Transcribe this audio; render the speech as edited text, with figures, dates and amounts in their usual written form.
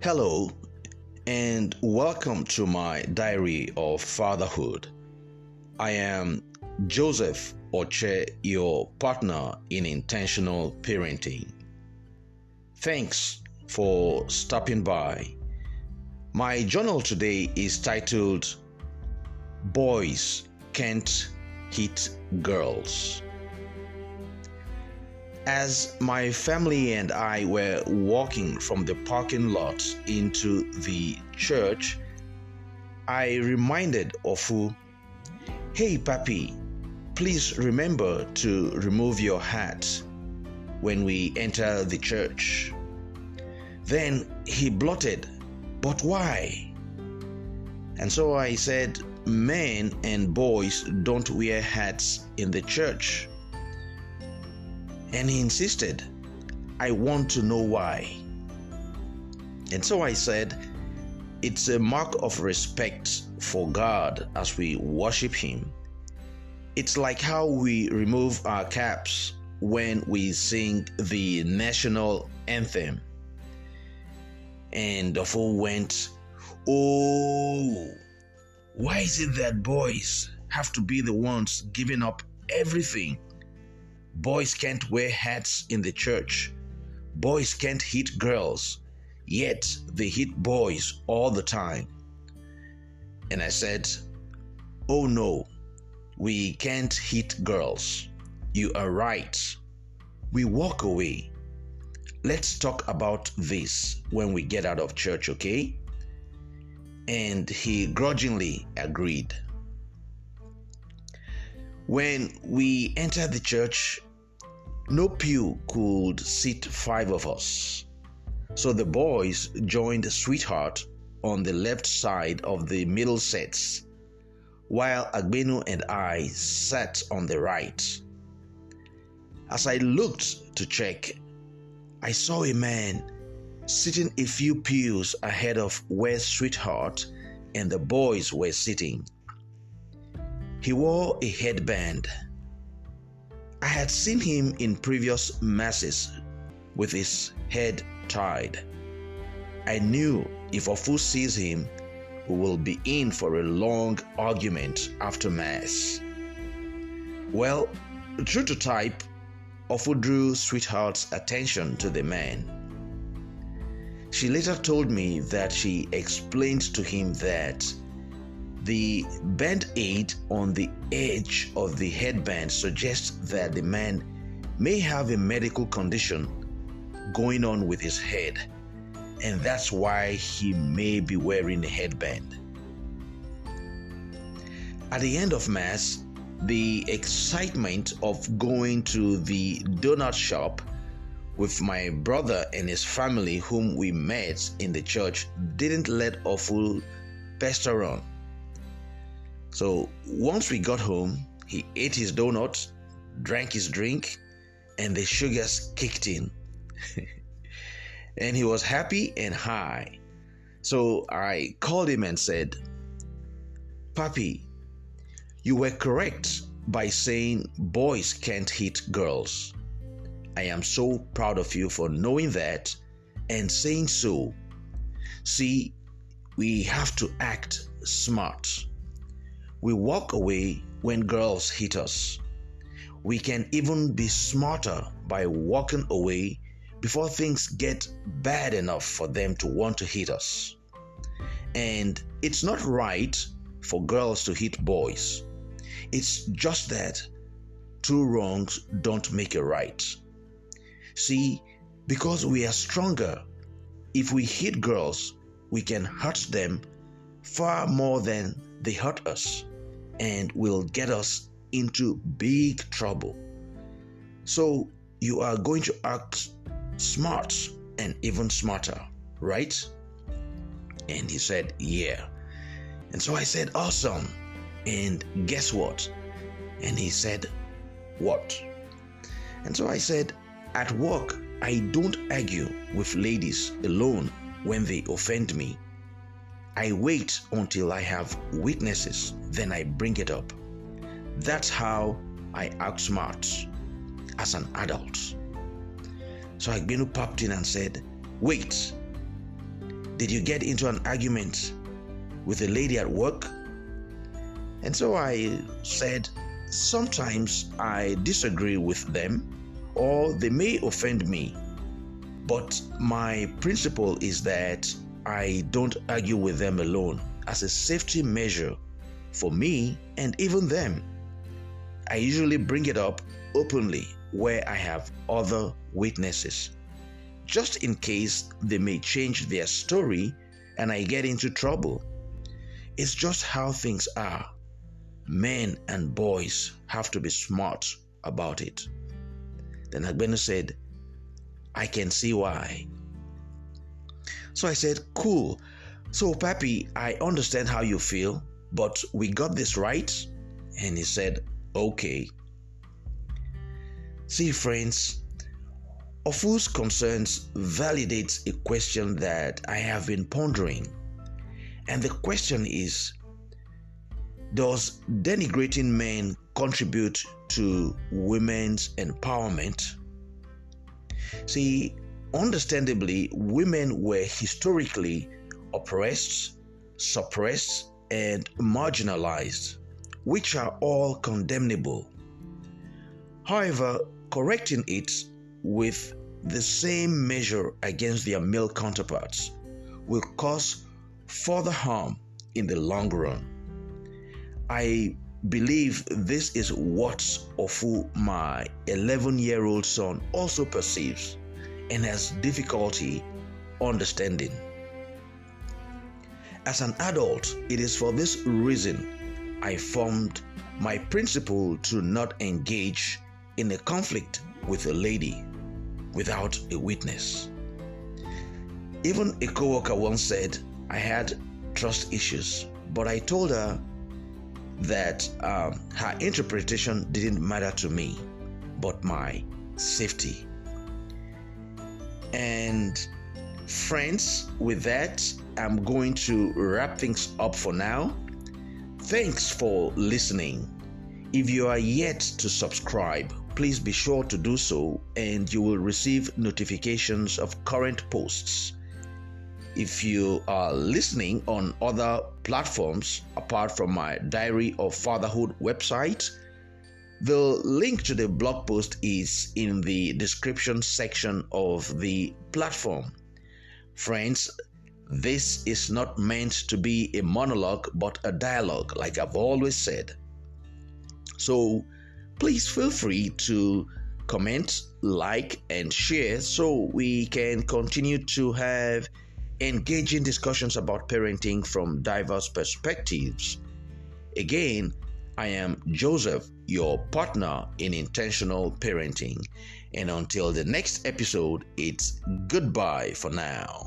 Hello, and welcome to my diary of fatherhood. I am Joseph Oche, your partner in intentional parenting. Thanks for stopping by. My journal today is titled Boys Can't Hit Girls. As my family and I were walking from the parking lot into the church, I reminded Ofu, "Hey Papi, please remember to remove your hat when we enter the church." Then he blotted, "But why?" And so I said, "Men and boys don't wear hats in the church." And he insisted, "I want to know why." And so I said, "It's a mark of respect for God as we worship Him. It's like how we remove our caps when we sing the national anthem." And the fool went, "Oh, why is it that boys have to be the ones giving up everything? Boys can't wear hats in the church. Boys can't hit girls, yet they hit boys all the time." And I said, "Oh no, we can't hit girls. You are right." We walk away. "Let's talk about this when we get out of church, okay?" And he grudgingly agreed. When we entered the church, no pew could seat 5 of us. So the boys joined Sweetheart on the left side of the middle sets, while Agbenu and I sat on the right. As I looked to check, I saw a man sitting a few pews ahead of where Sweetheart and the boys were sitting. He wore a headband. I had seen him in previous masses with his head tied. I knew if Ofu sees him, we will be in for a long argument after mass. Well, true to type, Ofu drew Sweetheart's attention to the man. She later told me that she explained to him that the band-aid on the edge of the headband suggests that the man may have a medical condition going on with his head, and that's why he may be wearing a headband. At the end of Mass, the excitement of going to the donut shop with my brother and his family, whom we met in the church, didn't let Ofu pester on. So once we got home, he ate his donut, drank his drink, and the sugars kicked in. And he was happy and high. So I called him and said, "Papi, you were correct by saying boys can't hit girls. I am so proud of you for knowing that and saying so. See, we have to act smart. We walk away when girls hit us. We can even be smarter by walking away before things get bad enough for them to want to hit us. And it's not right for girls to hit boys. It's just that 2 wrongs don't make a right. See, because we are stronger, if we hit girls, we can hurt them far more than they hurt us, and will get us into big trouble. So you are going to act smart and even smarter, right?" And he said, "Yeah." And so I said, "Awesome. And guess what?" And he said, "What?" And so I said, "At work, I don't argue with ladies alone when they offend me. I wait until I have witnesses, then I bring it up. That's how I act smart as an adult." So Agbenu popped in and said, "Wait, Did you get into an argument with a lady at work? And so I said, sometimes I disagree with them or they may offend me, but my principle is that I don't argue with them alone as a safety measure for me and even them. I usually bring it up openly where I have other witnesses, just in case they may change their story and I get into trouble. It's just how things are. Men and boys have to be smart about it. Then Agbenu said, I can see why. So I said, cool. So Papi, I understand how you feel, but we got this right? And he said, okay. See, friends, Ofu's concerns validates a question that I have been pondering. And the question is, does denigrating men contribute to women's empowerment? See, understandably, women were historically oppressed, suppressed, and marginalized, which are all condemnable. However, correcting it with the same measure against their male counterparts will cause further harm in the long run. I believe this is what Ofu, my 11-year-old son, also perceives and has difficulty understanding. As an adult, it is for this reason I formed my principle to not engage in a conflict with a lady without a witness. Even a coworker once said I had trust issues, but I told her that her interpretation didn't matter to me, but my safety. And friends, with that, I'm going to wrap things up for now. Thanks for listening. If you are yet to subscribe, please be sure to do so, and you will receive notifications of current posts. If you are listening on other platforms apart from my Diary of Fatherhood website, the link to the blog post is in the description section of the platform. Friends, this is not meant to be a monologue but a dialogue, like I've always said. So please feel free to comment, like, and share so we can continue to have engaging discussions about parenting from diverse perspectives. Again, I am Joseph, your partner in intentional parenting. And until the next episode, it's goodbye for now.